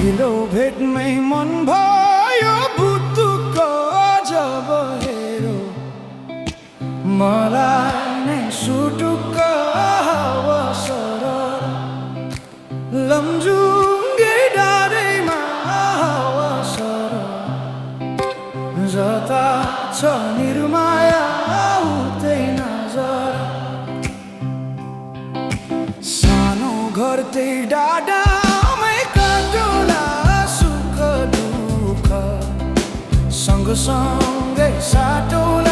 पहिलो भेटमै मन भयो भुतुक्क जब हेरो मलाई नै सुटुक्क हावा सरर लमजुङ्गे डाँडैमा हावा सरर जता छ निर्माया उतै नजर सानो घर त्यही डाँडामै काटोला सुख दुःख सँगसँगै साटोला